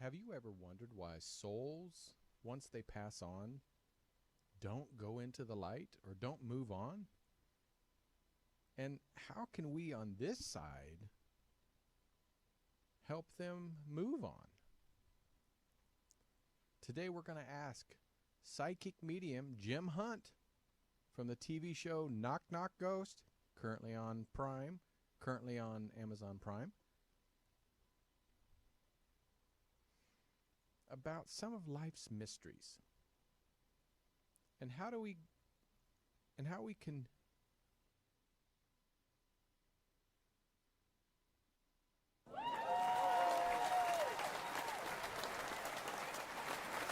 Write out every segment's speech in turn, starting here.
Have you ever wondered why souls, once they pass on, don't go into the light or don't move on? And how can we on this side help them move on? Today we're going to ask psychic medium Jim Hunt from the TV show Knock Knock Ghost, currently on Prime, currently on Amazon Prime, about some of life's mysteries and how we can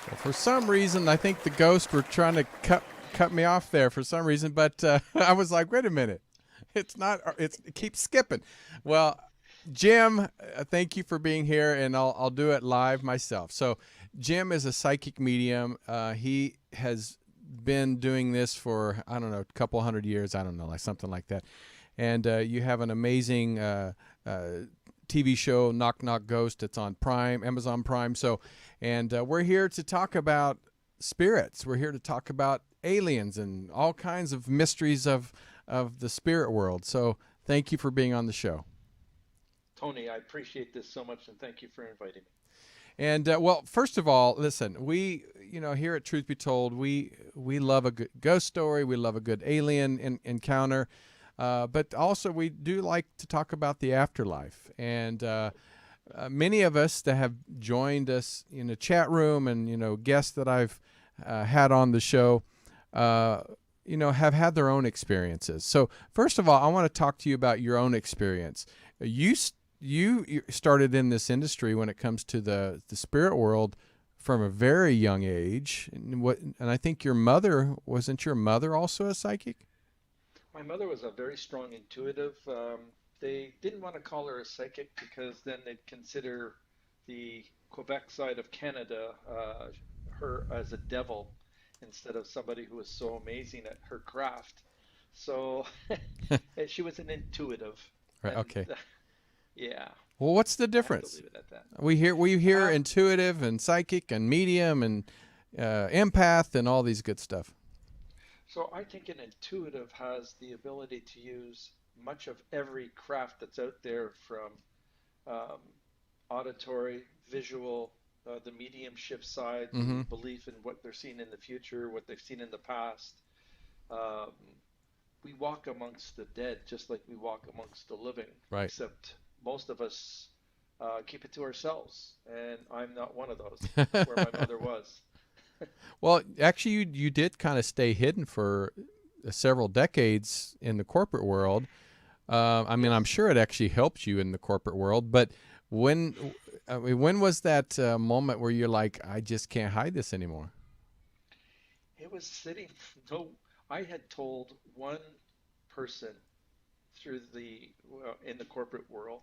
well, for some reason I think the ghosts were trying to cut me off there for some reason, but I was like, wait a minute, it keeps skipping. Well, Jim, thank you for being here, and I'll do it live myself. So Jim is a psychic medium. He has been doing this for, I don't know, a couple hundred years. I don't know, like something like that. And you have an amazing TV show, Knock Knock Ghost. It's on Prime, Amazon Prime. So, and we're here to talk about spirits. We're here to talk about aliens and all kinds of mysteries of the spirit world. So thank you for being on the show. Tony, I appreciate this so much, and thank you for inviting me. And well, first of all, listen, we, here at Truth Be Told, we love a good ghost story. We love a good alien encounter. But also we do like to talk about the afterlife. And many of us that have joined us in the chat room and, guests that I've had on the show, have had their own experiences. So first of all, I want to talk to you about your own experience. You started in this industry when it comes to the spirit world from a very young age. And I think wasn't your mother also a psychic? My mother was a very strong intuitive. They didn't want to call her a psychic because then they'd consider the Quebec side of Canada her as a devil instead of somebody who was so amazing at her craft. So she was an intuitive. Right. And, Okay. yeah. Well, what's the I have to difference? leave it at that. We hear Um, intuitive and psychic and medium and empath and all these good stuff. so I think an intuitive has the ability to use much of every craft that's out there from um, auditory, visual, the mediumship side, Mm-hmm. the belief in what they're seeing in the future, what they've seen in the past. Um, we walk amongst the dead just like we walk amongst the living, Right. except most of us keep it to ourselves, and I'm not one of those, where my mother was. Well, actually, you did kind of stay hidden for several decades in the corporate world. I mean, I'm Yes. sure it actually helped you in the corporate world. But when, I mean, when was that moment where you're like, I just can't hide this anymore? It was sitting, no, I had told one person through well, in the corporate world,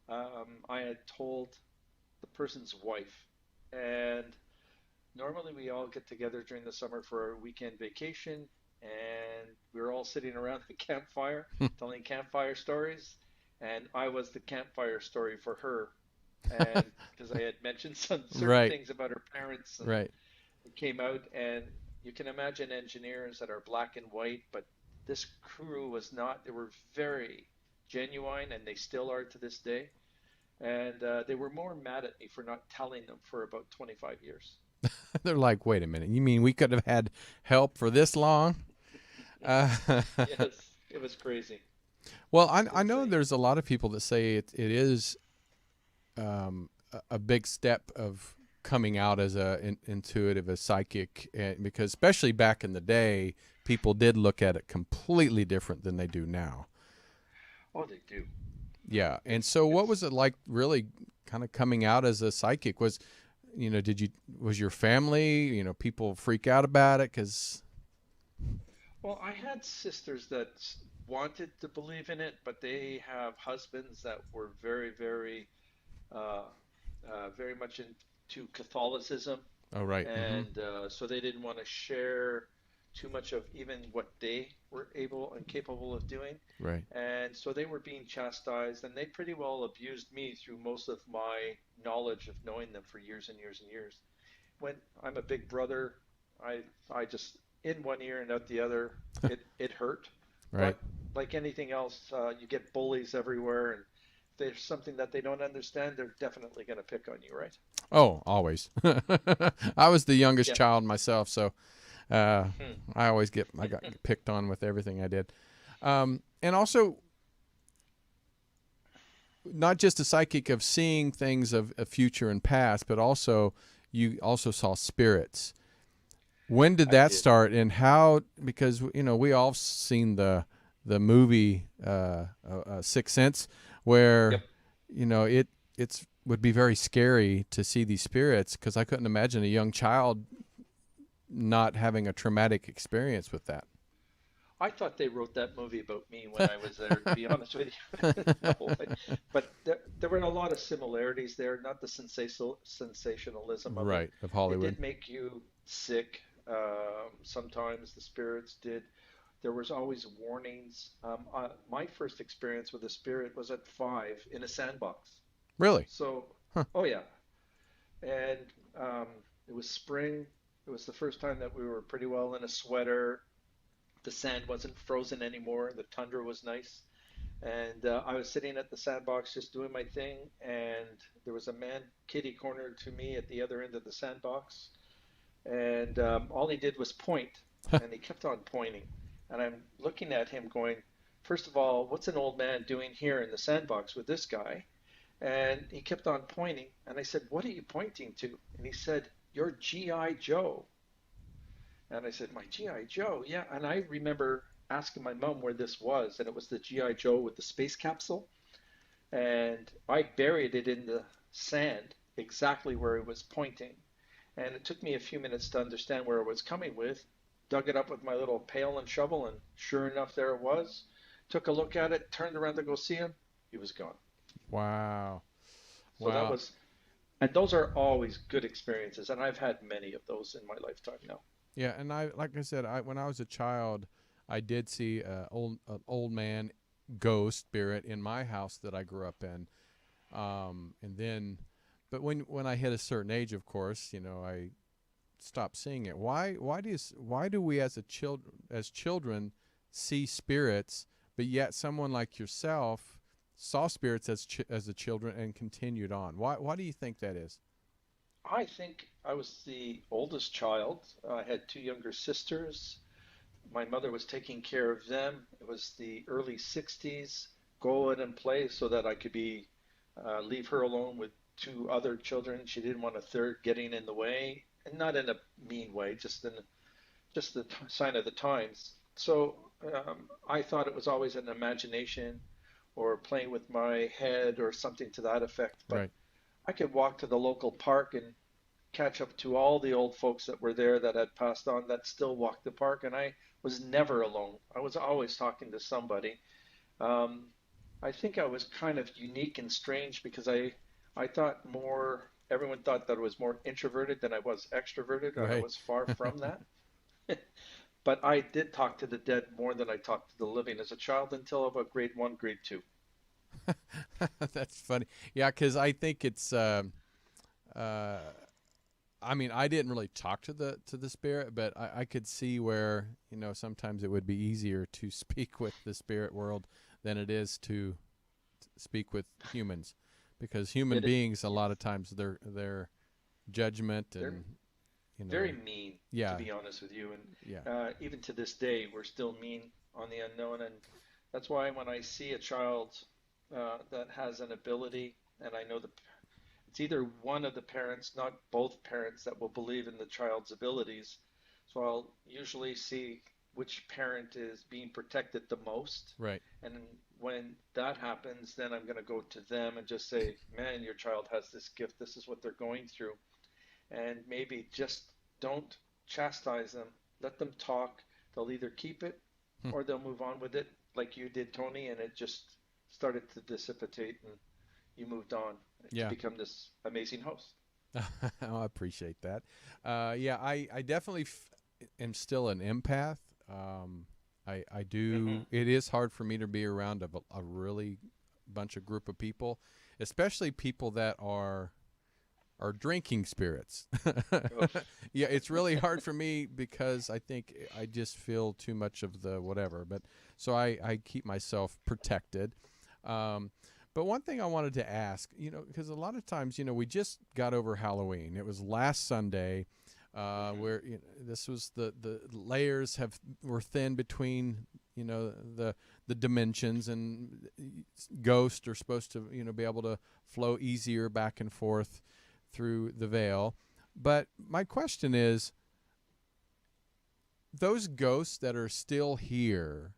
I had told the person's wife. And normally we all get together during the summer for a weekend vacation, and we were all sitting around the campfire telling campfire stories. And I was the campfire story for her. And because I had mentioned some certain Right. things about her parents, and Right. it came out, and you can imagine engineers that are black and white, but this crew was not. They were very genuine, and they still are to this day. And they were more mad at me for not telling them for about 25 years. They're like, wait a minute. You mean we could have had help for this long? Uh, Yes, it was crazy, well, I know insane. there's a lot of people that say it is a big step of coming out as intuitive, a psychic, because especially back in the day, people did look at it completely different than they do now. Oh, they do. Yeah, and It's so what it's was it like, really, kind of coming out as a psychic? Was your family, people freak out about it? Because Well, I had sisters that wanted to believe in it, but they have husbands that were uh, very much into Catholicism, oh, right. Mm-hmm. and so they didn't want to share too much of even what they were able and capable of doing. Right. And so they were being chastised, and they pretty well abused me through most of my knowledge of knowing them for years and years and years. When I'm a big brother, I just in one ear and out the other. It hurt, Right. but like anything else, you get bullies everywhere, and if there's something that they don't understand, they're definitely going to pick on you, right? Oh, always. I was the youngest Yeah. child myself, so uh, Hmm. I got picked on with everything I did. And also, not just a psychic of seeing things of future and past, but also you also saw spirits. When did I that did. start, and how? Because we all seen the movie Sixth Sense, Yep. where it's would be very scary to see these spirits, because I couldn't imagine a young child not having a traumatic experience with that. I thought they wrote that movie about me when I was there, to be honest with you. No, but there were a lot of similarities there, not the sensationalism of it. Right, of It Hollywood. did make you sick. Sometimes the spirits did. There was always warnings. My first experience with a spirit was at 5 in a sandbox. Really? So, Huh. oh yeah, and um, it was spring. It was the first time that we were pretty well in a sweater. The sand wasn't frozen anymore. The tundra was nice. And I was sitting at the sandbox just doing my thing. And there was a man kitty cornered to me at the other end of the sandbox. And all he did was point. And he kept on pointing. And I'm looking at him going, first of all, what's an old man doing here in the sandbox with this guy? And he kept on pointing. And I said, what are you pointing to? And he said, you're G.I. Joe. And I said, my G.I. Joe? Yeah. And I remember asking my mom where this was, and it was the G.I. Joe with the space capsule. And I buried it in the sand exactly where it was pointing. And it took me a few minutes to understand where it was coming with. Dug it up with my little pail and shovel, and sure enough, there it was. Took a look at it, turned around to go see him. He was gone. Wow. So that Wow. was, and those are always good experiences. And I've had many of those in my lifetime now. Yeah, and like I said, when I was a child, I did see an old man ghost spirit in my house that I grew up in. And then, but when I hit a certain age, of course, I stopped seeing it. Why do we as children see spirits, but yet someone like yourself saw spirits as a children and continued on? Why do you think that is? I think I was the oldest child. I had two younger sisters. My mother was taking care of them. It was the early 60s. Go out and play so that I could leave her alone with two other children. She didn't want a third getting in the way, and not in a mean way, just the sign of the times. So I thought it was always an imagination or playing with my head or something to that effect. But Right. I could walk to the local park and catch up to all the old folks that were there that had passed on that still walked the park, and I was never alone. I was always talking to somebody. Um, I think I was kind of unique and strange because I thought more. Everyone thought that I was more introverted than I was extroverted, and I Right. was far from that. But I did talk to the dead more than I talked to the living as a child until about grade 1, grade 2. That's funny. Yeah, because I think it's. Uh, I mean, I didn't really talk to the spirit, but I could see where sometimes it would be easier to speak with the spirit world than it is to speak with humans, because human It, beings a lot of times their judgment they're and you very know mean, to yeah be honest with you. And yeah even to this day, we're still mean on the unknown. And that's why when I see a child that has an ability, and I know it's either one of the parents, not both parents, that will believe in the child's abilities. So I'll usually see which parent is being protected the most. right And when that happens, then I'm going to go to them and just say, man, your child has this gift. This is what they're going through, and maybe just don't chastise them. Let them talk. They'll either keep it Hmm. or they'll move on with it, like you did, Tony, and it just started to dissipate and you moved on to yeah. become this amazing host. I appreciate that. Yeah, I definitely am still an empath. I do. Hmm. It is hard for me to be around a really bunch of group of people, especially people that are drinking spirits. Oof. Yeah, it's really hard for me because I think I just feel too much of the whatever. But so I keep myself protected. Um, but one thing I wanted to ask, because a lot of times, we just got over Halloween. It was last Sunday, Hmm. where this was the layers were thin between the dimensions, and ghosts are supposed to be able to flow easier back and forth through the veil. But my question is, those ghosts that are still here,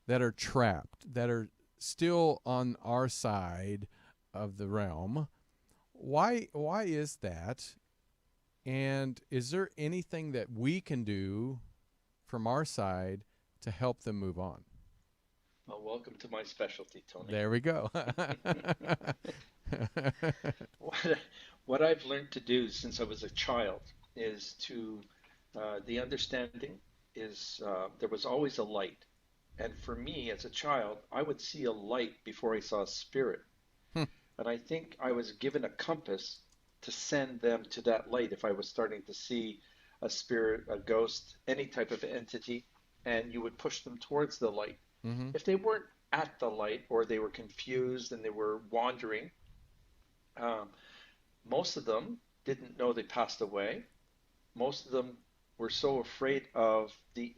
that are trapped, that are still on our side of the realm, why is that? And is there anything that we can do from our side to help them move on? Well, welcome to my specialty, Tony. There we go. What, what I've learned to do since I was a child is the understanding is there was always a light. And for me as a child, I would see a light before I saw a spirit. And I think I was given a compass to send them to that light if I was starting to see a spirit, a ghost, any type of entity, and you would push them towards the light. Mm-hmm. If they weren't at the light or they were confused and they were wandering, um, most of them didn't know they passed away. Most of them were so afraid of the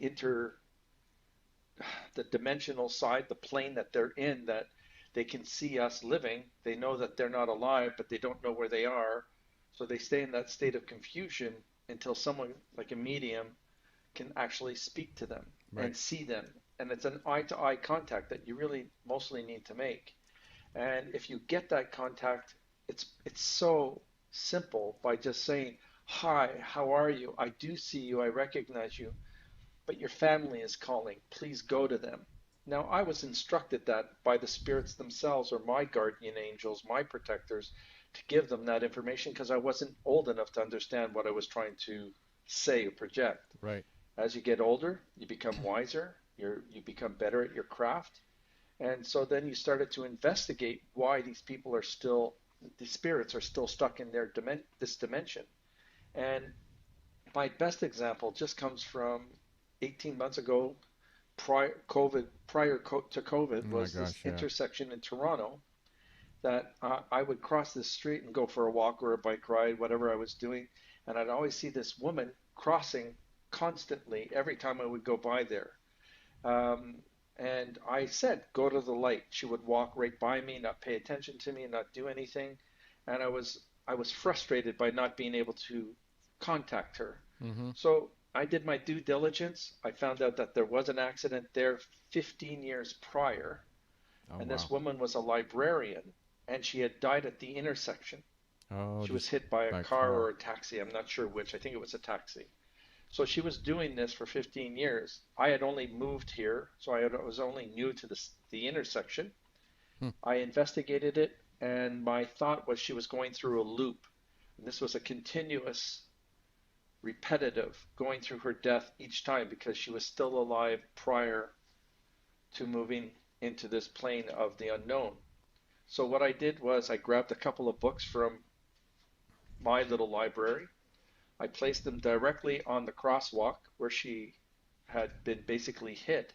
dimensional side, the plane that they're in, that they can see us living. They know that they're not alive, but they don't know where they are. So they stay in that state of confusion until someone like a medium can actually speak to them Right. and see them. And it's an eye to eye contact that you really mostly need to make. And if you get that contact, it's so simple by just saying, "Hi, how are you? I do see you. I recognize you, but your family is calling. Please go to them." Now, I was instructed that by the spirits themselves or my guardian angels, my protectors, to give them that information because I wasn't old enough to understand what I was trying to say or project. Right. As you get older, you become wiser, you become better at your craft. And so then you started to investigate why these spirits are still stuck in this dimension. And my best example just comes from 18 months ago, to Oh COVID, my was this gosh, yeah. intersection in Toronto that I would cross this street and go for a walk or a bike ride, whatever I was doing, and I'd always see this woman crossing constantly every time I would go by there. Um, and I said, "Go to the light." She would walk right by me, not pay attention to me, not do anything, and I was frustrated by not being able to contact her. Mm-hmm. So I did my due diligence. I found out that there was an accident there 15 years prior, Oh and wow. this woman was a librarian, and she had died at the intersection. Oh, She was just hit by a by car car. or a taxi. I'm not sure which. I think it was a taxi. So she was doing this for 15 years. I had only moved here, so was only new to the intersection. Hmm. I investigated it, and my thought was she was going through a loop. And this was a continuous, repetitive, going through her death each time because she was still alive prior to moving into this plane of the unknown. So what I did was I grabbed a couple of books from my little library. I placed them directly on the crosswalk where she had been basically hit.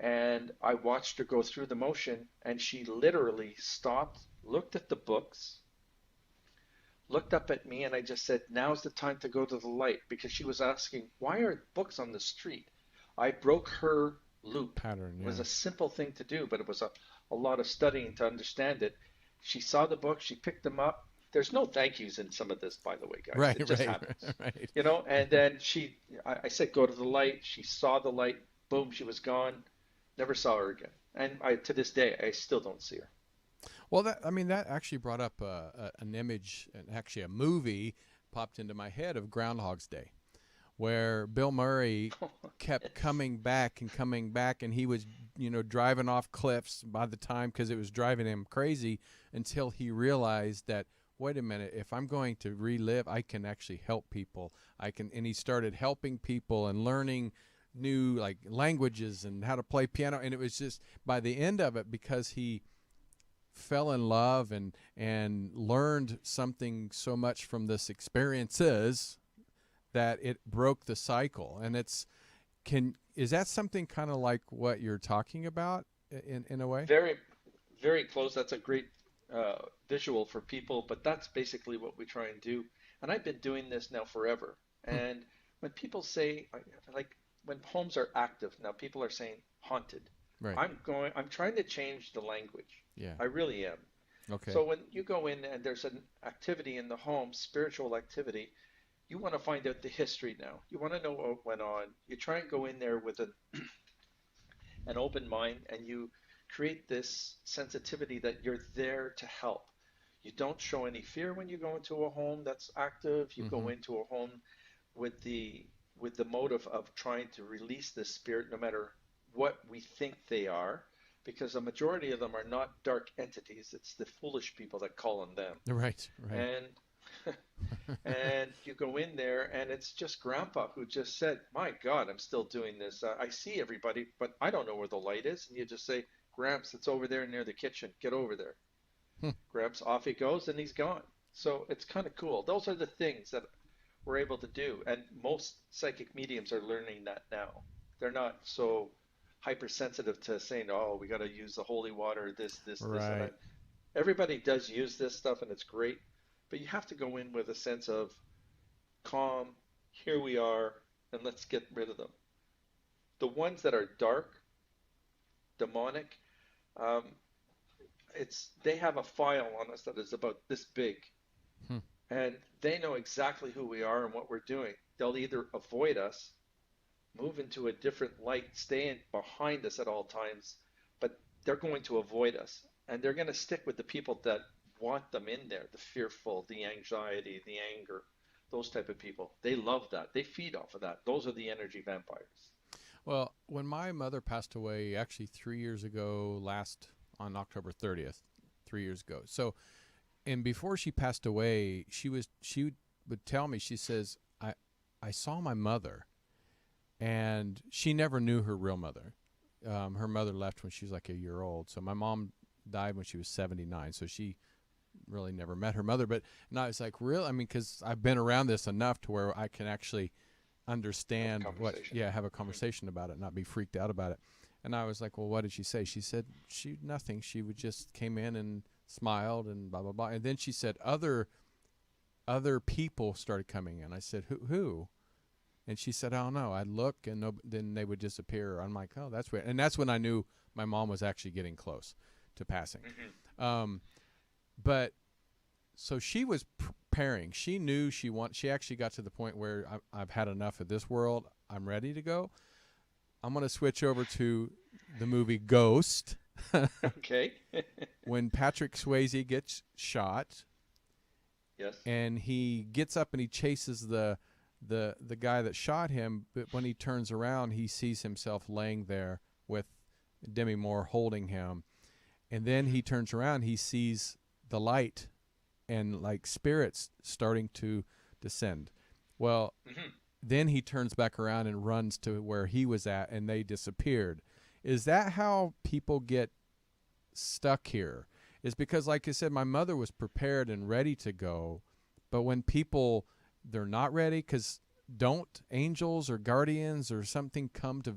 And I watched her go through the motion, and she literally stopped, looked at the books, looked up at me, and I just said, "Now's the time to go to the light," because she was asking, "Why are books on the street?" I broke her loop. Pattern, It was yeah. a simple thing to do, but it was a lot of studying to understand it. She saw the books, she picked them up. There's no thank yous in some of this, by the way, guys. Right, It just right, happens. right. And then I said, "Go to the light." She saw the light. Boom, she was gone. Never saw her again. And to this day, I still don't see her. Well, that actually brought up an image, and actually a movie popped into my head of Groundhog's Day, where Bill Murray kept Yes. coming back, and he was, driving off cliffs by the time, because it was driving him crazy, until he realized that wait a minute, if I'm going to relive, I can actually help people. And he started helping people and learning new like languages and how to play piano. And it was just by the end of it, because he fell in love and learned something so much from this experiences, that it broke the cycle. And is that something kind of like what you're talking about in a way? Very, very close. That's a great visual for people, but that's basically what we try and do. And I've been doing this now forever. Hmm. And when people say, like, when homes are active, now people are saying haunted. Right. I'm trying to change the language. Yeah. I really am. Okay. So when you go in and there's an activity in the home, spiritual activity, you want to find out the history now. You want to know what went on. You try and go in there with an open mind, and you create this sensitivity that you're there to help. You don't show any fear when you go into a home that's active. You Mm-hmm. go into a home with the motive of trying to release this spirit, no matter what we think they are, because a majority of them are not dark entities. It's the foolish people that call on them. Right. Right. And and you go in there, and it's just Grandpa who just said, "My God, I'm still doing this. I see everybody, but I don't know where the light is." And you just say, "Gramps, it's over there near the kitchen. Get over there." Hmm. Gramps, off he goes, and he's gone. So it's kind of cool. Those are the things that we're able to do, and most psychic mediums are learning that now. They're not so hypersensitive to saying, "Oh, we got to use the holy water, this, and Right. that." Everybody does use this stuff, and it's great, but you have to go in with a sense of calm. Here we are, and let's get rid of them. The ones that are dark, demonic, um, it's they have a file on us that is about this big, Hmm. and they know exactly who we are and what we're doing. They'll either avoid us, move into a different light, stay behind us at all times, but they're going to avoid us. And they're going to stick with the people that want them in there, the fearful, the anxiety, the anger, those type of people. They love that. They feed off of that. Those are the energy vampires. Well, when my mother passed away, actually 3 years ago, last on October 30th, 3 years ago. So, and before she passed away, she would tell me, she says, I saw my mother, and she never knew her real mother. Her mother left when she was like a year old. So my mom died when she was 79. So she really never met her mother. But and I was like, really? I mean, because I've been around this enough to where I can actually Have a understand conversation. have a Mm-hmm. conversation about it, not be freaked out about it. And I was like, well, what did she say? She said nothing. She would just came in and smiled and blah blah blah. And then she said other people started coming in. I said, who? And she said, I don't know. I'd look, and then they would disappear. I'm like, oh, that's weird. And that's when I knew my mom was actually getting close to passing. Mm-hmm. Um, but so she was preparing. She knew she actually got to the point where I've had enough of this world. I'm ready to go. I'm going to switch over to the movie Ghost. Okay. When Patrick Swayze gets shot, Yes. and he gets up and he chases the guy that shot him, but when he turns around, he sees himself laying there with Demi Moore holding him. And then he turns around, he sees the light and like spirits starting to descend. Well, Mm-hmm. then he turns back around and runs to where he was at, and they disappeared. Is that how people get stuck here? Is because, like I said, my mother was prepared and ready to go, but when people, they're not ready, because don't angels or guardians or something come to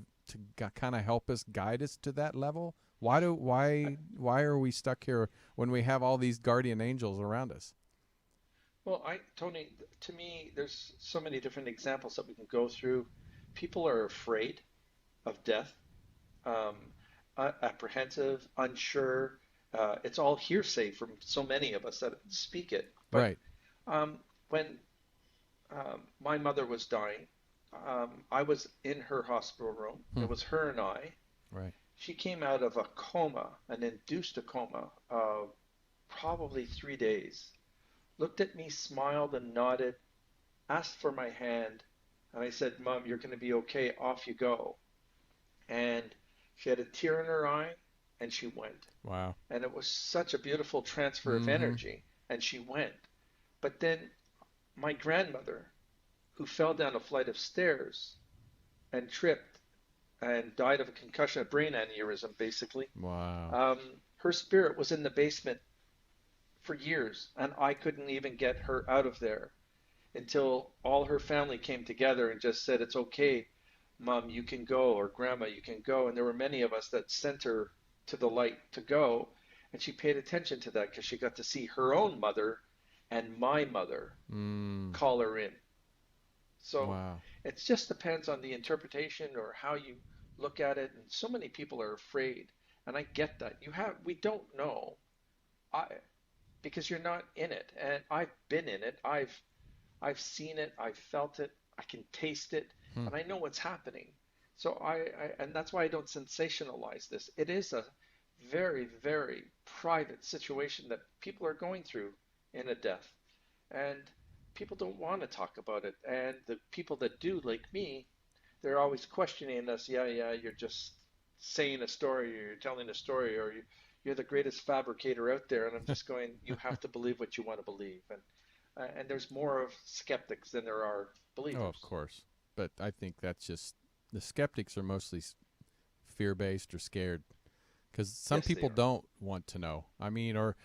kind of help us, guide us to that level? Why are we stuck here when we have all these guardian angels around us? Well, Tony, to me, there's so many different examples that we can go through. People are afraid of death, um, apprehensive, unsure. It's all hearsay from so many of us that speak it. But Right. when my mother was dying, I was in her hospital room. Hmm. It was her and I. Right. She came out of a coma, an induced a coma, probably 3 days. Looked at me, smiled and nodded, asked for my hand, and I said, "Mom, you're going to be okay. Off you go." And she had a tear in her eye, and she went. Wow. And it was such a beautiful transfer of Mm-hmm. energy, and she went. But then my grandmother, who fell down a flight of stairs and tripped and died of a concussion, a brain aneurysm, basically. Wow. Her spirit was in the basement for years, and I couldn't even get her out of there until all her family came together and just said, "It's okay, Mom, you can go," or "Grandma, you can go." And there were many of us that sent her to the light to go, and she paid attention to that because she got to see her own mother and my mother Mm. call her in. So Wow. it just depends on the interpretation or how you look at it. And so many people are afraid, and I get that. We don't know, I because you're not in it, and I've been in it. I've seen it. I've felt it. I can taste it, Hmm. and I know what's happening. So and that's why I don't sensationalize this. It is a very, very private situation that people are going through in a death, and people don't want to talk about it. And the people that do, like me, they're always questioning us. Yeah, yeah, you're just saying a story, or you're telling a story, or you're the greatest fabricator out there. And I'm just going, you have to believe what you want to believe. And there's more of skeptics than there are Oh, of believers. course. But I think that's just the skeptics are mostly fear based or scared because some Yes, they people are. don't want to know. I mean, or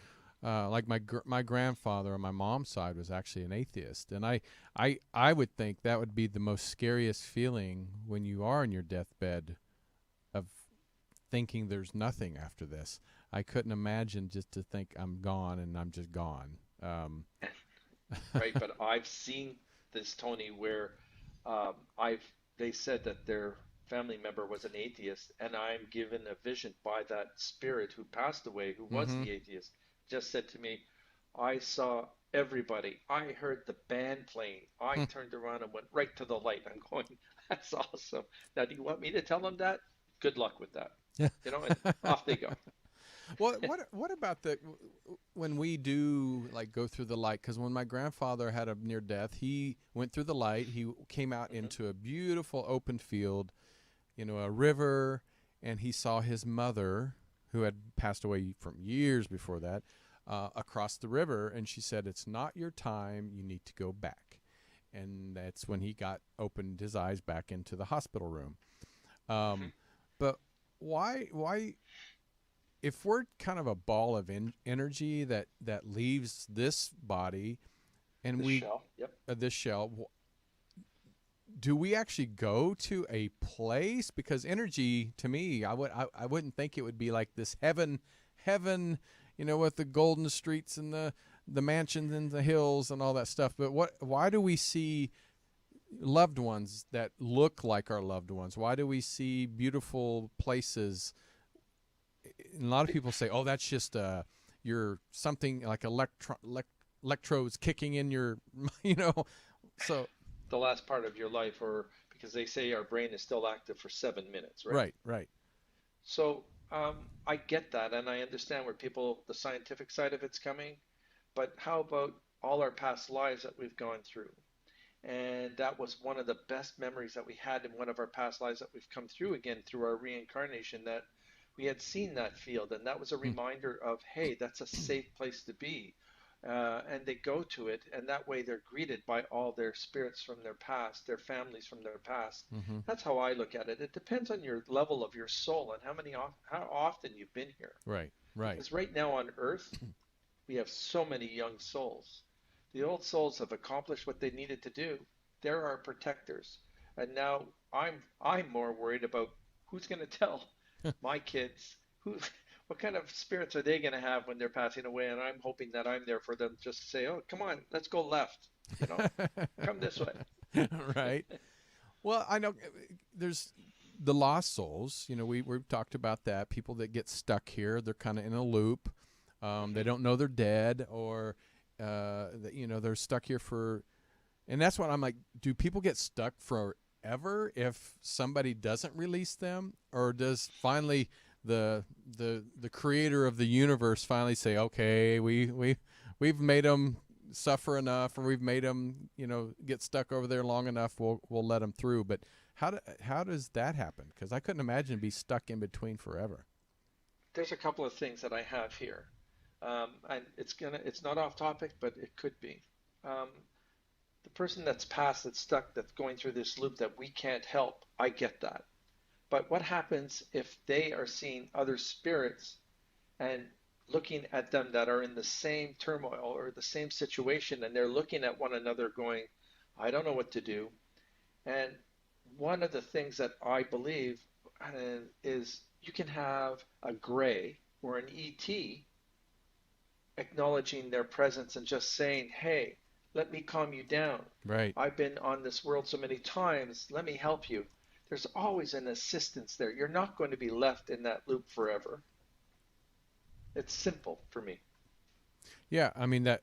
like my grandfather on my mom's side was actually an atheist, and I would think that would be the most scariest feeling when you are in your deathbed of thinking there's nothing after this. I couldn't imagine just to think I'm gone and I'm just gone. Right? But I've seen this, Tony, where I've they said that their family member was an atheist, and I'm given a vision by that spirit who passed away, who was Mm-hmm. the atheist, just said to me, "I saw everybody. I heard the band playing. I turned around and went right to the light." I'm going, "That's awesome." Now, do you want me to tell them that? Good luck with that. Yeah. And off they go. What about the when we do like go through the light? Because when my grandfather had a near death, he went through the light. He came out Hmm. into a beautiful open field, a river, and he saw his mother, who had passed away from years before that, across the river. And she said, "It's not your time. You need to go back." And that's when he got opened his eyes back into the hospital room. Hmm. Um, but why if we're kind of a ball of energy that leaves this body and The we shell. Yep. this shell, do we actually go to a place? Because energy, to me, I wouldn't think it would be like this heaven, with the golden streets and the mansions and the hills and all that stuff. But why do we see loved ones that look like our loved ones? Why do we see beautiful places? And a lot of people say, "Oh, that's just your something like electrodes kicking in your," you know. So The last part of your life, or because they say our brain is still active for 7 minutes, right? right, right. So I get that, and I understand where the scientific side of it's coming, but how about all our past lives that we've gone through? And that was one of the best memories that we had in one of our past lives that we've come through again through our reincarnation, that we had seen that field. And that was a Hmm. reminder of, hey, that's a safe place to be. And they go to it, and that way they're greeted by all their spirits from their past, their families from their past. Mm-hmm. That's how I look at it. It depends on your level of your soul and how often you've been here. Right, right. Because right now on Earth, we have so many young souls. The old souls have accomplished what they needed to do. They're our protectors. And now I'm more worried about who's going to tell my kids who what kind of spirits are they going to have when they're passing away, and I'm hoping that I'm there for them just to say, "Oh, come on, let's go left. You know, come this way." Right. Well, I know there's the lost souls. We've talked about that. People that get stuck here, they're kind of in a loop. They Hmm. don't know they're dead, or they're stuck here for. And that's what I'm like. Do people get stuck forever if somebody doesn't release them, or does finally the creator of the universe finally say, "Okay, we've made them suffer enough, or we've made them get stuck over there long enough. We'll let them through." But how does that happen? Because I couldn't imagine be stuck in between forever. There's a couple of things that I have here, and it's not off topic, but it could be. Um, the person that's past, that's stuck, that's going through this loop that we can't help, I get that. But what happens if they are seeing other spirits and looking at them that are in the same turmoil or the same situation, and they're looking at one another going, I don't know what to do. And one of the things that I believe is you can have a gray or an ET acknowledging their presence and just saying, hey, let me calm you down. Right. I've been on this world so many times. Let me help you. There's always an assistance there. You're not going to be left in that loop forever. It's simple for me. Yeah, I mean that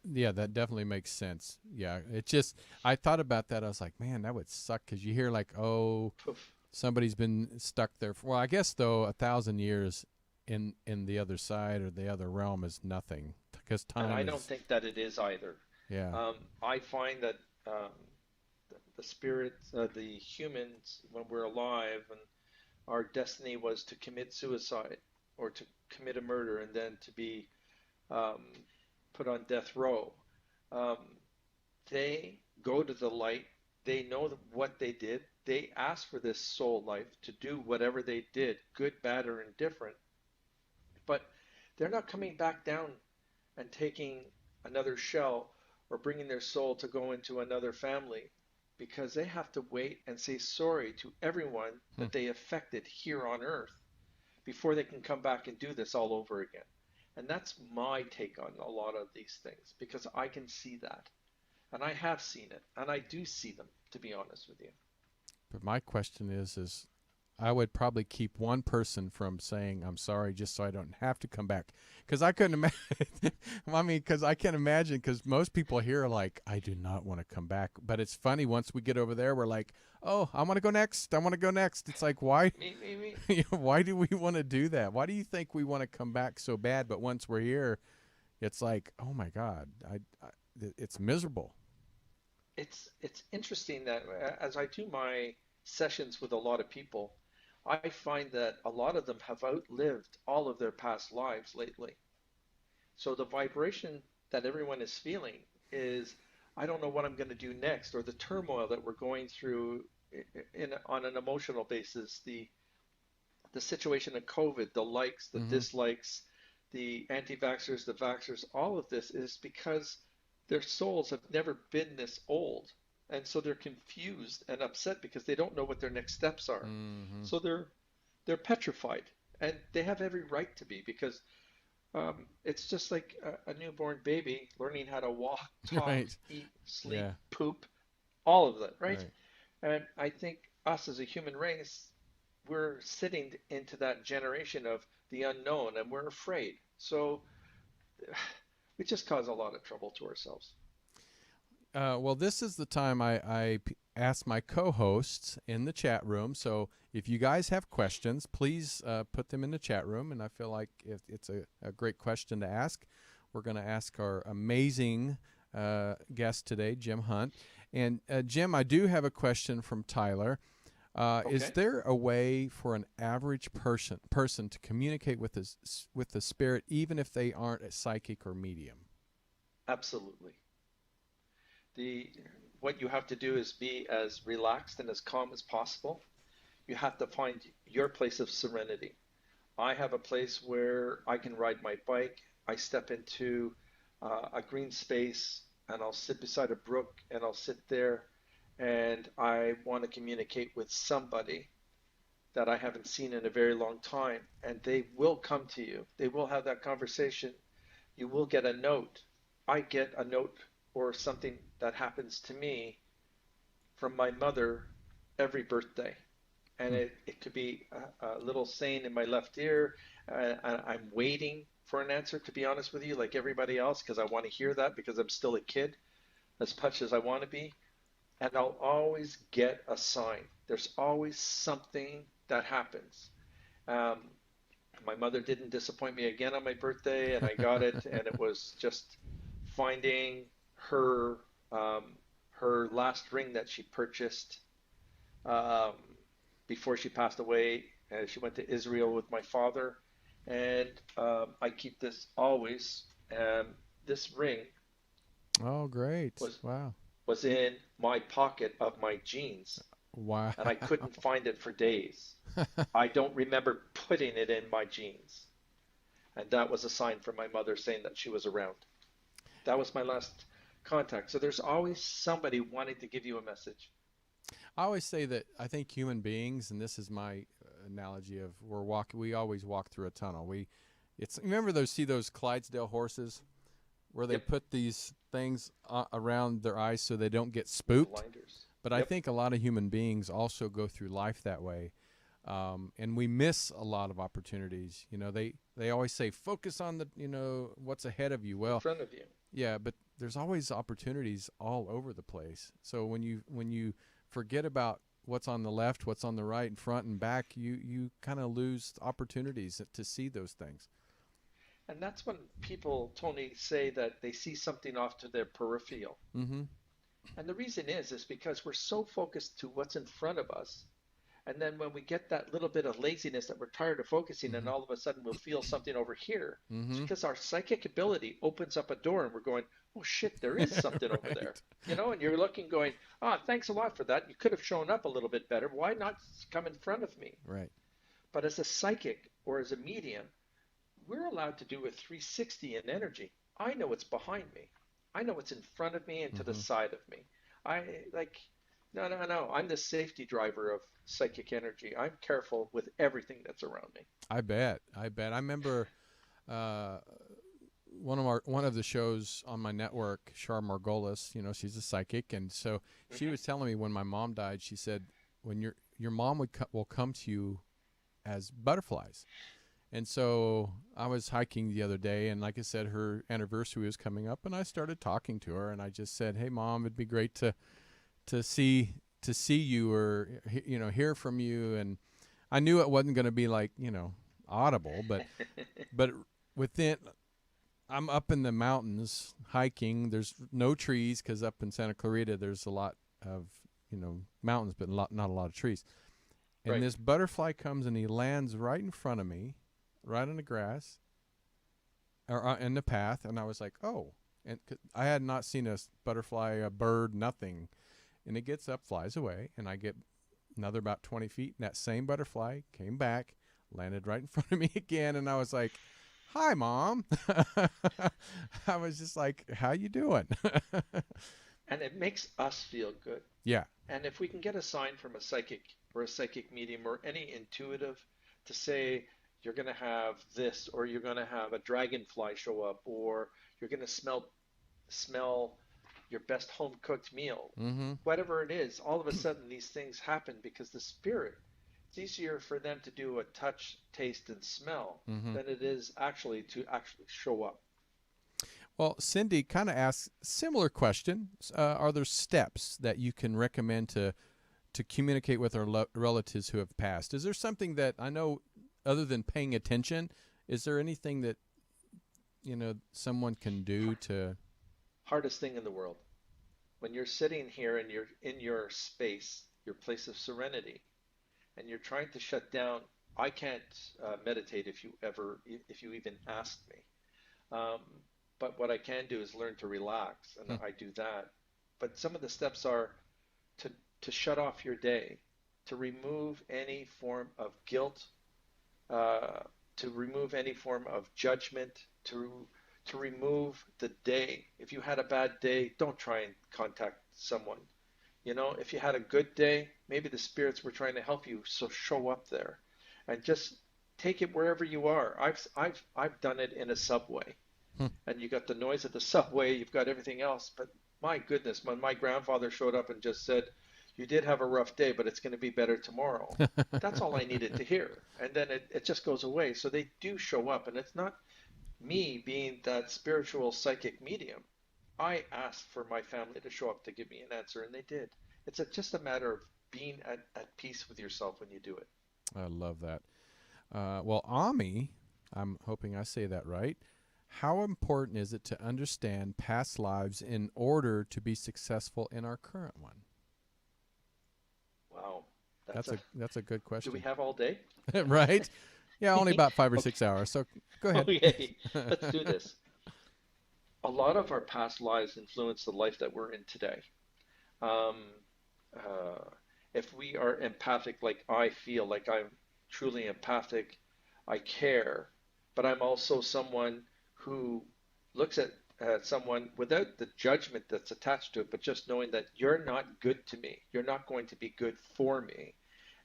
definitely makes sense. Yeah, it just I thought about that. I was like, man, that would suck because you hear like, oh, Poof. somebody's been stuck there for, well, I guess though 1,000 years in the other side or the other realm is nothing because And time I don't is, think that it is either. yeah, I find that the spirit, the humans, when we're alive, and our destiny was to commit suicide or to commit a murder and then to be um, put on death row. Um, they go to the light. They know what they did. They ask for this soul life to do whatever they did, good, bad, or indifferent. But they're not coming back down and taking another shell or bringing their soul to go into another family because they have to wait and say sorry to everyone hmm, that they affected here on earth before they can come back and do this all over again. And that's my take on a lot of these things because I can see that. And I have seen it. And I do see them, to be honest with you. but my question is I would probably keep one person from saying I'm sorry just so I don't have to come back because I couldn't imagine. I mean, because I can't imagine because most people here are like, I do not want to come back. But it's funny once we get over there, we're like, oh, I want to go next. I want to go next. It's like why, Me. why do we want to do that? Why do you think we want to come back so bad? But once we're here, it's like, oh my God, it's miserable. It's interesting that as I do my sessions with a lot of people, I find that a lot of them have outlived all of their past lives lately. So the vibration that everyone is feeling is, I don't know what I'm going to do next, or the turmoil that we're going through on an emotional basis, the situation of COVID, the likes, the Hmm. dislikes, the anti-vaxxers, the vaxxers, all of this is because their souls have never been this old. And so they're confused and upset because they don't know what their next steps are. Hmm. So they're petrified, and they have every right to be because it's just like a newborn baby learning how to walk, talk, Right. eat, sleep, Yeah. poop, all of that, right? Right. And I think us as a human race, we're sitting into that generation of the unknown and we're afraid. So we just cause a lot of trouble to ourselves. Well, this is the time I ask my co-hosts in the chat room. So if you guys have questions, please put them in the chat room. And I feel like if it's a great question to ask, we're going to ask our amazing guest today, Jim Hunt. And Jim, I do have a question from Tyler. Is Okay, there a way for an average person to communicate with the spirit, even if they aren't a psychic or medium? absolutely. The what you have to do is be as relaxed and as calm as possible. You have to find your place of serenity. I have a place where I can ride my bike. I step into a green space and I'll sit beside a brook and I'll sit there and I want to communicate with somebody that I haven't seen in a very long time. And they will come to you. They will have that conversation. You will get a note. I get a note or something that happens to me from my mother every birthday. And Hmm. it could be a little saying in my left ear. I'm waiting for an answer, to be honest with you, like everybody else, because I want to hear that because I'm still a kid as much as I want to be. And I'll always get a sign. There's always something that happens. Um, my mother didn't disappoint me again on my birthday, and I got it, and it was just finding her her last ring that she purchased um, before she passed away. She went to Israel with my father, and I keep this always. This ring Oh, great. was Wow. was in my pocket of my jeans, Wow. and I couldn't find it for days. I don't remember putting it in my jeans. And that was a sign from my mother saying that she was around. That was my last contact. So there's always somebody wanting to give you a message. I always say that I think human beings, and this is my analogy of we always walk through a tunnel. It's remember see those Clydesdale horses where they Yep, put these things around their eyes so they don't get the spooked. blinders. But I Yep, think a lot of human beings also go through life that way, and we miss a lot of opportunities. They always say focus on what's ahead of you. in Well, front of you. yeah, but there's always opportunities all over the place. So when you forget about what's on the left, what's on the right, and front and back, you kind of lose opportunities to see those things. And that's when people, Tony, say that they see something off to their peripheral. Mm-hmm. And the reason is because we're so focused to what's in front of us. And then when we get that little bit of laziness that we're tired of focusing, and Mm-hmm. all of a sudden we'll feel something over here, it's Mm-hmm. because our psychic ability opens up a door and we're going, oh shit, there is something over there. Right. And you're looking, going, thanks a lot for that. You could have shown up a little bit better. Why not come in front of me? Right. But as a psychic or as a medium, we're allowed to do a 360 in energy. I know what's behind me. I know what's in front of me and to the Mm-hmm. side of me. I like, no, no, no. I'm the safety driver of psychic energy. I'm careful with everything that's around me. I bet. I bet. I remember uh, one of the shows on my network, Char Margolis. She's a psychic, and so she Hmm. was telling me when my mom died. She said when your mom will come to you as butterflies. And so I was hiking the other day, and like I said, her anniversary was coming up, and I started talking to her, and I just said, "Hey, Mom, it'd be great to see you or hear from you." And I knew it wasn't going to be like audible, but within I'm up in the mountains hiking. There's no trees because up in Santa Clarita there's a lot of mountains, but not a lot of trees. And Right. this butterfly comes and he lands right in front of me, right on the grass or in the path, and I was like, oh, and I had not seen a butterfly, a bird, nothing. And it gets up, flies away, and I get another about 20 feet, and that same butterfly came back, landed right in front of me again, and I was like, hi, Mom. I was just like, how you doing? And it makes us feel good. Yeah. And if we can get a sign from a psychic or a psychic medium or any intuitive to say, you're going to have this, or you're going to have a dragonfly show up, or you're going to smell your best home cooked meal, Mm-hmm. whatever it is, all of a sudden these things happen because the spirit, it's easier for them to do a touch, taste, and smell Mm-hmm. than it is actually to actually show up. Well, Cindy kind of asks similar question. Are there steps that you can recommend to communicate with our relatives who have passed? Is there something that I know other than paying attention? Is there anything that someone can do to? Hardest thing in the world. When you're sitting here and you're in your space, your place of serenity, and you're trying to shut down, I can't meditate if you even asked me. Um, but what I can do is learn to relax, and I do that. But some of the steps are to shut off your day, to remove any form of guilt, uh, to remove any form of judgment, to remove the day. If you had a bad day, don't try and contact someone. If you had a good day, maybe the spirits were trying to help you, so show up there, and just take it wherever you are. I've done it in a subway, and you got the noise of the subway, you've got everything else. But my goodness, when my grandfather showed up and just said, "You did have a rough day, but it's going to be better tomorrow," that's all I needed to hear. And then it just goes away. So they do show up, and it's not me being that spiritual psychic medium. I asked for my family to show up to give me an answer, and they did. Just a matter of being at peace with yourself when you do it. I love that. Well, Ami, I'm hoping I say that right. How important is it to understand past lives in order to be successful in our current one? Wow, That's a good do we question. have all day? Right? Yeah, only about 5 or Okay, 6 hours. So go ahead. okay, let's do this. a lot of our past lives influence the life that we're in today. Um, uh, if we are empathic, like I feel like I'm truly empathic, I care, but I'm also someone who looks at someone without the judgment that's attached to it, but just knowing that you're not good to me. You're not going to be good for me.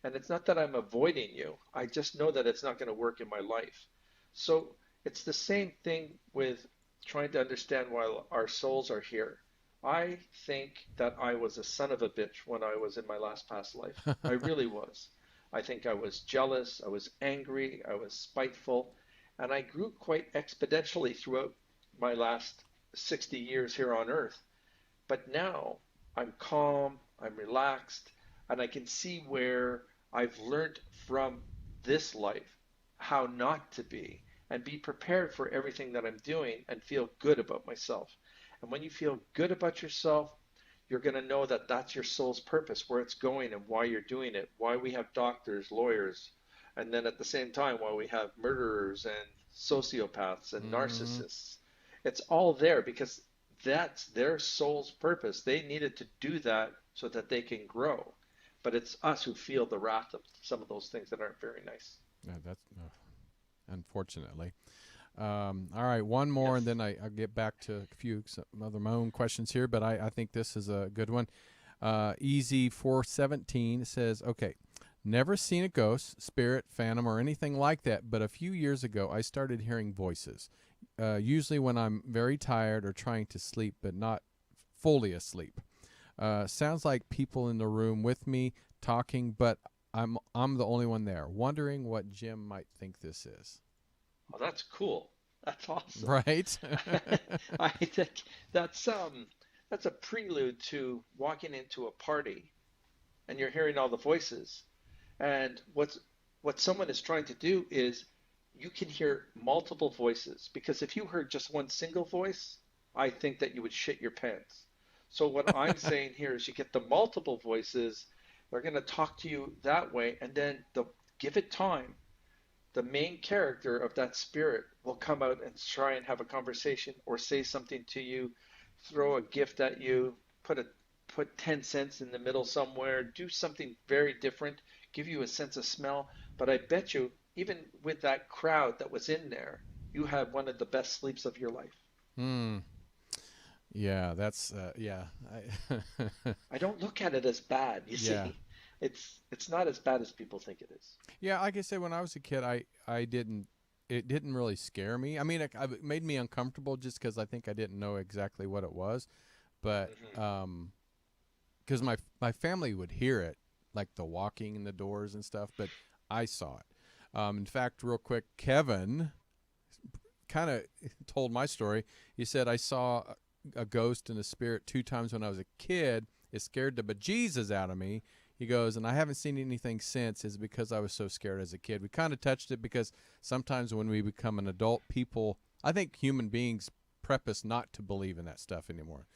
And it's not that I'm avoiding you. I just know that it's not going to work in my life. So it's the same thing with trying to understand why our souls are here. I think that I was a son of a bitch when I was in my last past life. I really was. I think I was jealous, I was angry, I was spiteful, and I grew quite exponentially throughout my last 60 years here on earth. But now I'm calm, I'm relaxed, and I can see where I've learned from this life how not to be and be prepared for everything that I'm doing and feel good about myself. And when you feel good about yourself, you're going to know that that's your soul's purpose, where it's going and why you're doing it, why we have doctors, lawyers, and then at the same time, why we have murderers and sociopaths and Mm, narcissists. It's all there because that's their soul's purpose. They needed to do that so that they can grow. But it's us who feel the wrath of some of those things that aren't very nice. yeah, that's unfortunately. All right, one more, and Yes. then I'll get back to a few some other my own questions here. But I think this is a good one. Easy 417 says, "Okay, never seen a ghost, spirit, phantom, or anything like that. But a few years ago, I started hearing voices. Usually when I'm very tired or trying to sleep, but not fully asleep. Sounds like people in the room with me talking, but I'm the only one there. Wondering what Jim might think this is." Oh, that's cool. That's awesome. Right? I think that's that's a prelude to walking into a party and you're hearing all the voices. And what someone is trying to do is you can hear multiple voices because if you heard just one single voice, I think that you would shit your pants. So what I'm saying here is you get the multiple voices, they're going to talk to you that way, and then the give it time. The main character of that spirit will come out and try and have a conversation or say something to you, throw a gift at you, put 10 cents in the middle somewhere, do something very different, give you a sense of smell. But I bet you, even with that crowd that was in there, you had one of the best sleeps of your life. Hmm. Yeah, that's yeah. I don't look at it as bad, you Yeah. see. It's not as bad as people think it is. Yeah, like I said, when I was a kid, I didn't. It didn't really scare me. I mean, it made me uncomfortable just because I think I didn't know exactly what it was. But Hmm. because my family would hear it, like the walking in the doors and stuff, but I saw it. In fact, real quick, Kevin kind of told my story. He said I saw a ghost and a spirit 2 times when I was a kid. It scared the bejesus out of me. He goes, and I haven't seen anything since. Is because I was so scared as a kid. We kind of touched it because sometimes when we become an adult, people, I think human beings prep us not to believe in that stuff anymore.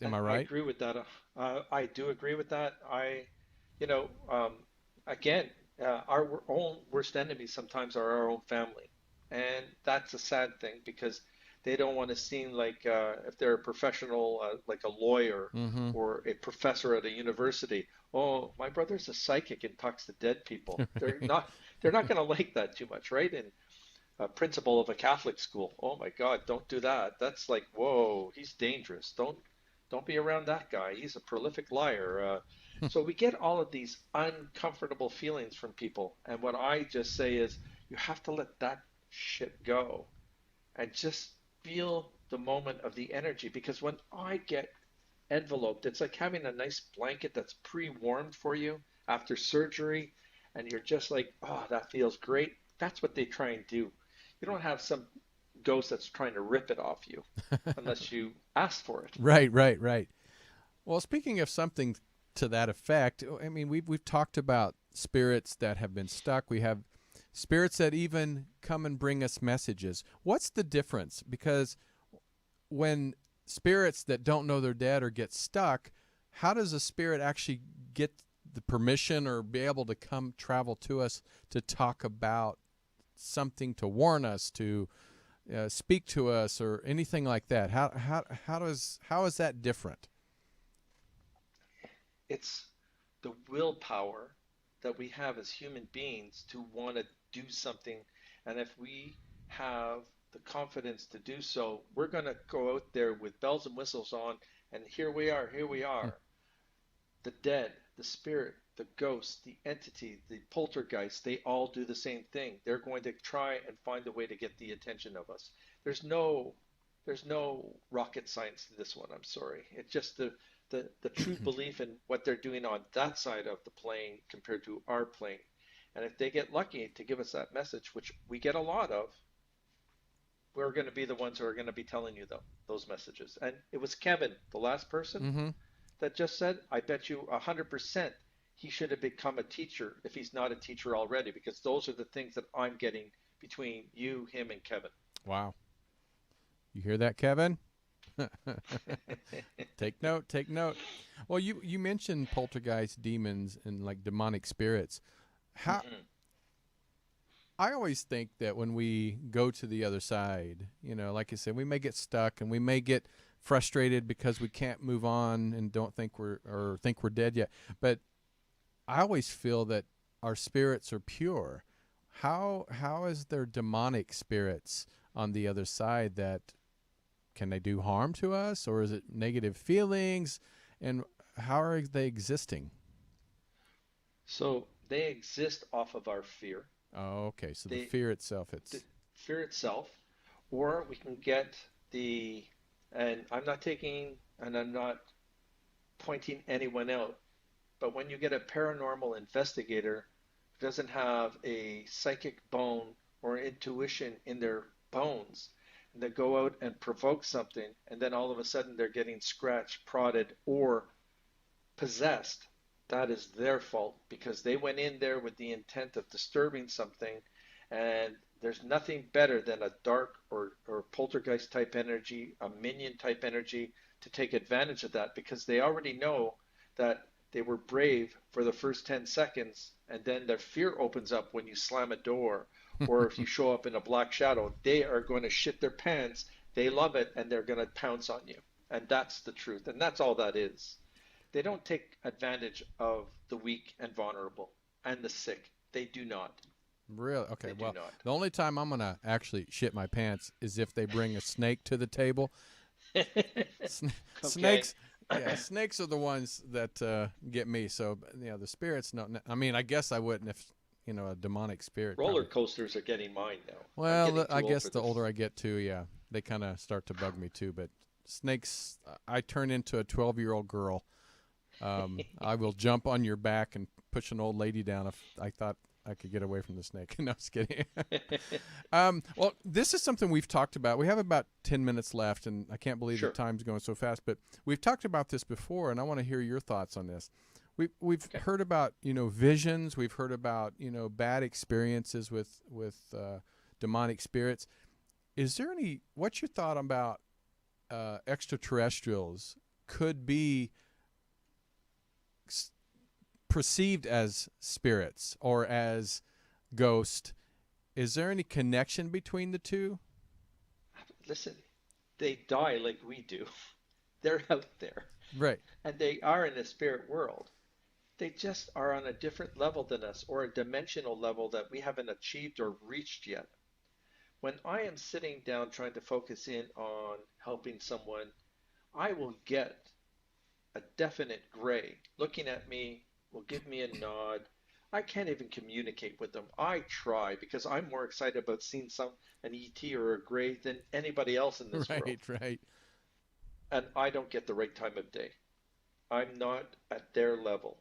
Am And I I right? agree with that. I do agree with that. You know, again, our own worst enemies sometimes are our own family, and that's a sad thing because they don't want to seem like if they're a professional, like a lawyer Mm-hmm. or a professor at a university. Oh, my brother's a psychic and talks to dead people. They're not going to like that too much, right? And a principal of a Catholic school. Oh my God, don't do that. That's like, whoa, he's dangerous. Don't be around that guy. He's a prolific liar. So we get all of these uncomfortable feelings from people, and what I just say is, you have to let that shit go and just feel the moment of the energy. Because when I get enveloped, it's like having a nice blanket that's pre-warmed for you after surgery, and you're just like, oh, that feels great. That's what they try and do. You don't have some ghost that's trying to rip it off you unless you ask for it. Right, right, right. Well, speaking of something to that effect, I mean, we've talked about spirits that have been stuck. We have spirits that even come and bring us messages. What's the difference? Because when spirits that don't know they're dead or get stuck, how does a spirit actually get the permission or be able to come travel to us to talk about something, to warn us, to speak to us or anything like that? How is that different? It's the willpower that we have as human beings to want to do something. And if we have the confidence to do so, we're going to go out there with bells and whistles on, and here we are. The dead, the spirit, the ghost, the entity, the poltergeist, they all do the same thing. They're going to try and find a way to get the attention of us. There's no there's no rocket science to this one, I'm sorry. It's just the true belief in what they're doing on that side of the plane compared to our plane. And if they get lucky to give us that message, which we get a lot of, we're going to be the ones who are going to be telling you those messages. And it was Kevin, the last person, Mm-hmm. that just said, I bet you 100% he should have become a teacher if he's not a teacher already, because those are the things that I'm getting between you, him, and Kevin. Wow. You hear that, Kevin? Take note. Take note. Well, you mentioned poltergeist, demons, and like demonic spirits. How? Mm-hmm. I always think that when we go to the other side, like I said, we may get stuck and we may get frustrated because we can't move on and don't think we're dead yet. But I always feel that our spirits are pure. How is there demonic spirits on the other side that can they do harm to us, or is it negative feelings, and how are they existing? So they exist off of our fear. Oh, okay. So the They, fear itself, the it's fear itself, or we can get and I'm not taking, and I'm not pointing anyone out, but when you get a paranormal investigator who doesn't have a psychic bone or intuition in their bones, and they go out and provoke something, and then all of a sudden they're getting scratched, prodded, or possessed, that is their fault because they went in there with the intent of disturbing something. And there's nothing better than a dark or poltergeist type energy, a minion type energy, to take advantage of that because they already know that they were brave for the first 10 seconds, and then their fear opens up when you slam a door or if you show up in a black shadow. They are going to shit their pants. They love it, and they're going to pounce on you. And that's the truth. And that's all that is. They don't take advantage of the weak and vulnerable and the sick. They do not. really okay. They do Well, not. the only time I'm gonna actually shit my pants is if they bring a snake to the table. Okay. Snakes, yeah, snakes are the ones that get me. So the spirits. No, I mean, I guess I wouldn't if a demonic spirit Roller probably. coasters are getting mine now. I'm Well, getting I too old guess for the this. older I get too, yeah, they kind of start to bug me too. But snakes, I turn into a 12-year-old girl. I will jump on your back and push an old lady down if I thought I could get away from the snake. No, just kidding. Well, this is something we've talked about. We have about 10 minutes left, and I can't believe the Sure. time's going so fast. But we've talked about this before, and I want to hear your thoughts on this. We've Okay. heard about visions. We've heard about bad experiences with demonic spirits. Is there any? What's your thought about extraterrestrials could be perceived as spirits or as ghosts? Is there any connection between the two? Listen, they die like we do. They're out there, Right. and they are in the spirit world. They just are on a different level than us, or a dimensional level that we haven't achieved or reached yet. When I am sitting down trying to focus in on helping someone, I will get a definite gray looking at me, will give me a nod. I can't even communicate with them. I try because I'm more excited about seeing an ET or a gray than anybody else in this world. Right, right. And I don't get the right time of day. I'm not at their level.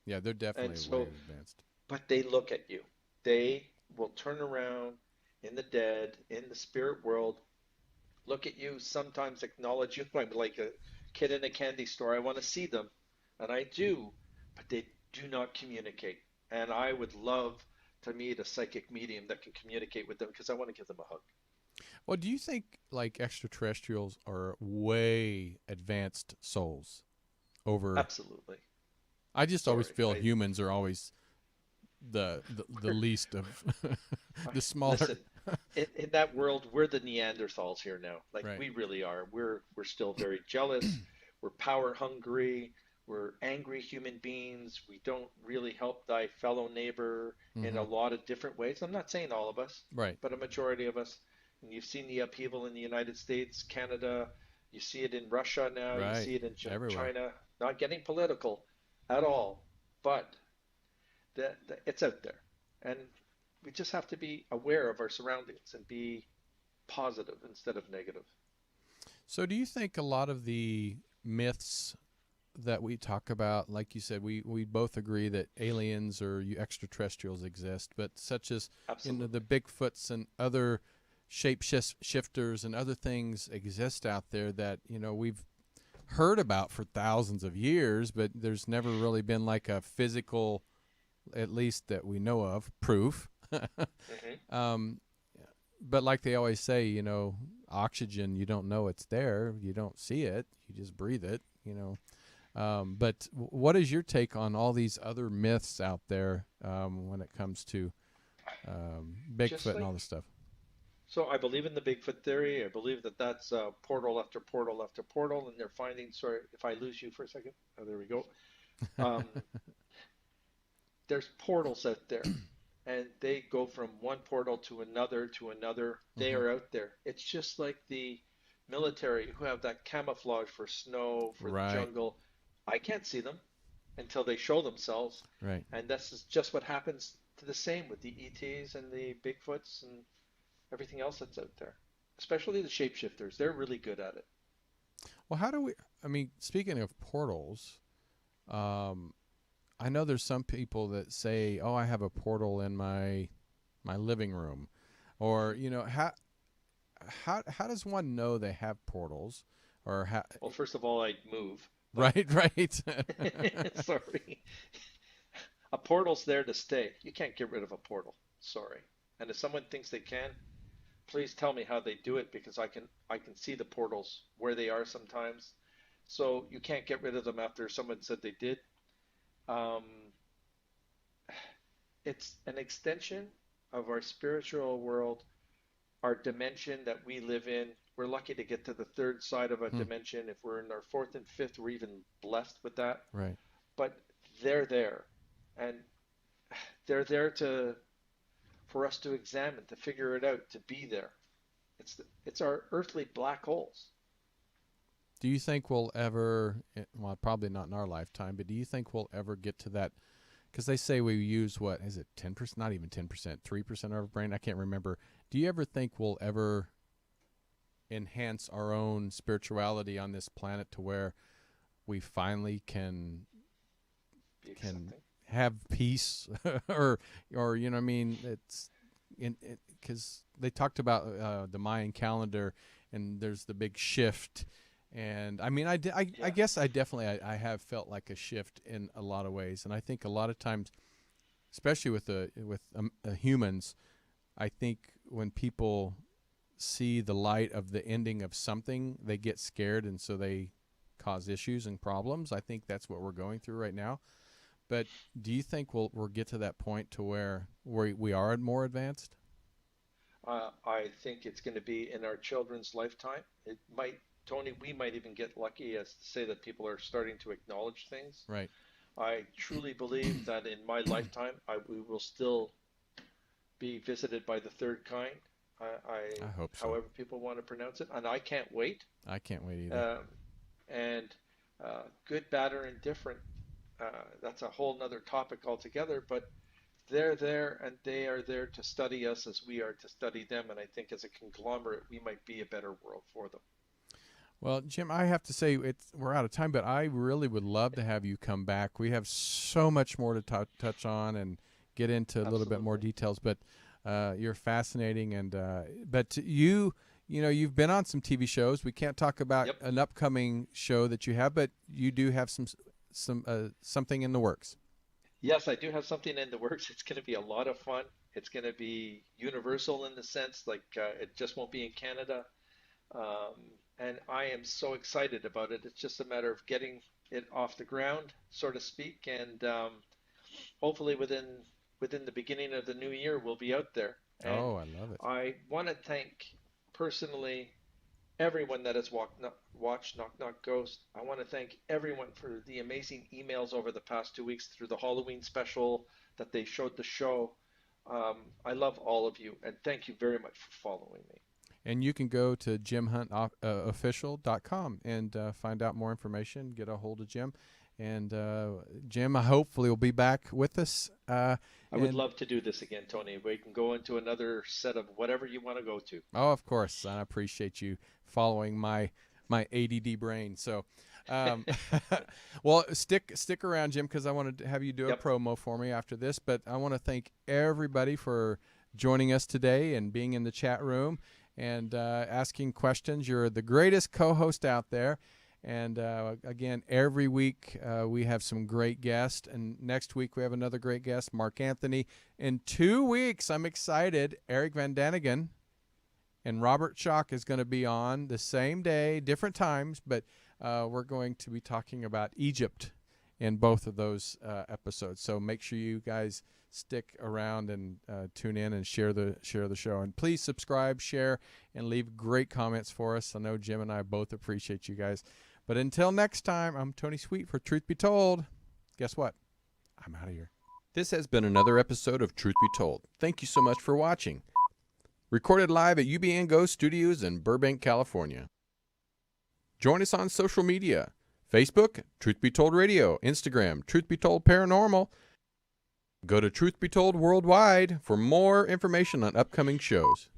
Yeah, they're And definitely way so, advanced. but they look at you. They will turn around in the dead, in the spirit world, look at you, sometimes acknowledge you. I'm like a kid in a candy store. I want to see them, and I do, but they do not communicate. And I would love to meet a psychic medium that can communicate with them because I want to give them a hug. Well, do you think like extraterrestrials are way advanced souls over? Absolutely. I just always Sorry. feel humans are always the least of the smaller. Listen. in that world, we're the Neanderthals here now. Like Right. we really are. We're still very jealous. We're power hungry. We're angry human beings. We don't really help thy fellow neighbor in a Hmm. lot of different ways. I'm not saying all of us, Right. but a majority of us. And you've seen the upheaval in the United States, Canada. You see it in Russia now. You Right. see it in Everywhere. China. Not getting political at all, but it's out there. And we just have to be aware of our surroundings and be positive instead of negative. So, do you think a lot of the myths that we talk about, like you said, we both agree that aliens or extraterrestrials exist, but such as the Absolutely. Bigfoots and other shifters and other things exist out there that we've heard about for thousands of years, but there's never really been like a physical, at least that we know of, proof. Hmm. um, but like they always say, oxygen, you don't know it's there, you don't see it, you just breathe it. But what is your take on all these other myths out there when it comes to Just Bigfoot and like, all this stuff? so I believe in the Bigfoot theory. I believe that that's portal after portal after portal, and they're finding, sorry if I lose you for a second. Oh, there we go. Um, there's portals out there, and they go from one portal to another to another. They Hmm. are out there. It's just like the military who have that camouflage for snow, for the Right, jungle. I can't see them until they show themselves. right. And this is just what happens to the same with the ETs and the Bigfoots and everything else that's out there, especially the shapeshifters. They're really good at it. Well, how do we? I mean, speaking of portals, um, I know there's some people that say, "Oh, I have a portal in my living room," or how does one know they have portals, or how? Well, first of all, I'd move, but Right, right. sorry. A portal's there to stay. You can't get rid of a portal. Sorry. And if someone thinks they can, please tell me how they do it because I can see the portals where they are sometimes. So you can't get rid of them after someone said they did. Um, it's an extension of our spiritual world, our dimension that we live in. We're lucky to get to the third side of a Hmm, dimension. If we're in our fourth and fifth, we're even blessed with that. right. But they're there, and they're there to for us to examine, to figure it out, to be there. It's our earthly black holes. Do you think we'll ever? Well, probably not in our lifetime, but do you think we'll ever get to that? Because they say we use, what is it, 10%? Not even 10%, 3% of our brain. I can't remember. Do you ever think we'll ever enhance our own spirituality on this planet to where we finally Be can accepting. have peace, or what I mean? It's in because they talked about the Mayan calendar, and there's the big shift. And I mean, I Yeah. guess I definitely I have felt like a shift in a lot of ways, and I think a lot of times, especially with humans, I think when people see the light of the ending of something, they get scared, and so they cause issues and problems. I think that's what we're going through right now. But do you think we'll get to that point to where we are more advanced? I think it's going to be in our children's lifetime. It might, Tony, we might even get lucky as to say that people are starting to acknowledge things. Right. I truly believe that in my lifetime, we will still be visited by the third kind. I hope so. However people want to pronounce it, and I can't wait. I can't wait either. Um, and good, bad, or indifferent, that's a whole nother topic altogether. But they're there and they are there to study us as we are to study them. And I think as a conglomerate, we might be a better world for them. Well, Jim, I have to say we're out of time, but I really would love to have you come back. We have so much more to touch on and get into a little bit more Absolutely. details. But you're fascinating, and but you've been on some TV shows. We can't talk about Yep. an upcoming show that you have, but you do have something in the works. Yes, I do have something in the works. It's going to be a lot of fun. It's going to be universal in the sense like it just won't be in Canada. Um, and I am so excited about it. It's just a matter of getting it off the ground, so to speak, and hopefully within the beginning of the new year, we'll be out there. And Oh, I love it. I want to thank personally everyone that has watched Knock Knock Ghost. I want to thank everyone for the amazing emails over the past 2 weeks through the Halloween special that they showed the show. I love all of you, and thank you very much for following me. And you can go to jimhuntofficial.com and find out more information, get a hold of Jim. And Jim, hopefully, will be back with us. I would love to do this again, Tony. We can go into another set of whatever you want to go to. Oh, of course. I appreciate you following my ADD brain. So, well, stick around, Jim, because I wanted to have you do a promo for me after this. But I want to thank everybody for joining us today and being in the chat room and asking questions. You're the greatest co-host out there. And again, every week we have some great guests. And next week we have another great guest, Mark Anthony. In 2 weeks, I'm excited, Eric Van Danigan and Robert Schock is going to be on the same day, different times, but we're going to be talking about Egypt in both of those episodes. So make sure you guys stick around and tune in and share the show. And please subscribe, share, and leave great comments for us. I know Jim and I both appreciate you guys. But until next time, I'm Tony Sweet for Truth Be Told. Guess what? I'm out of here. This has been another episode of Truth Be Told. Thank you so much for watching. Recorded live at UBN Ghost Studios in Burbank, California. Join us on social media. Facebook, Truth Be Told Radio. Instagram, Truth Be Told Paranormal. Go to Truth Be Told Worldwide for more information on upcoming shows.